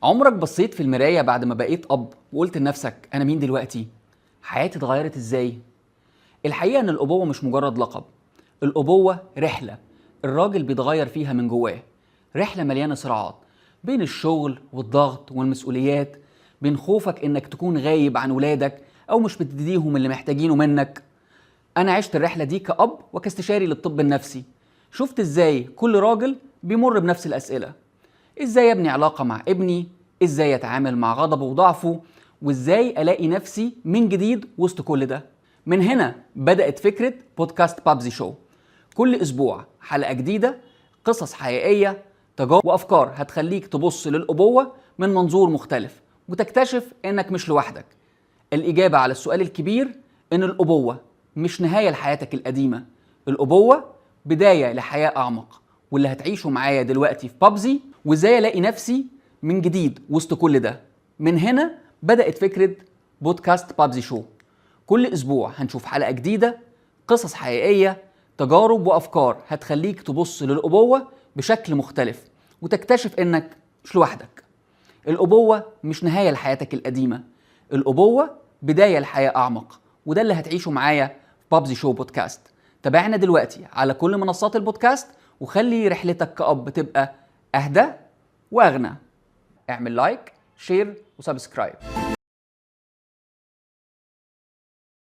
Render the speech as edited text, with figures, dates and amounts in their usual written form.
عمرك بصيت في المراية بعد ما بقيت أب وقلت لنفسك أنا مين دلوقتي؟ حياتي اتغيرت إزاي؟ الحقيقة إن الأبوة مش مجرد لقب، الأبوة رحلة الراجل بيتغير فيها من جواه، رحلة مليانة صراعات بين الشغل والضغط والمسؤوليات، بين خوفك إنك تكون غايب عن ولادك أو مش بتديهم اللي محتاجينه منك. أنا عشت الرحلة دي كأب وكاستشاري للطب النفسي، شفت إزاي كل راجل بيمر بنفس الأسئلة. ازاي ابني علاقة مع ابني، ازاي اتعامل مع غضبه وضعفه، وازاي الاقي نفسي من جديد وسط كل ده. من هنا بدأت فكرة بودكاست بابزي شو. كل اسبوع حلقة جديدة، قصص حقيقية، تجارب وافكار هتخليك تبص للأبوة من منظور مختلف وتكتشف انك مش لوحدك. الإجابة على السؤال الكبير إن الأبوة مش نهاية لحياتك القديمة، الأبوة بداية لحياة أعمق، واللي هتعيشه معايا دلوقتي في بابزي، وإزاي ألاقي نفسي من جديد وسط كل ده. من هنا بدأت فكرة بودكاست بابزي شو. كل أسبوع هنشوف حلقة جديدة، قصص حقيقية، تجارب وأفكار هتخليك تبص للأبوة بشكل مختلف وتكتشف إنك مش لوحدك. الأبوة مش نهاية لحياتك القديمة، الأبوة بداية لحياة أعمق، وده اللي هتعيشه معايا في بابزي شو بودكاست. تابعنا دلوقتي على كل منصات البودكاست وخلي رحلتك كأب تبقى أهدى وأغنى. اعمل لايك، شير وسبسكرايب.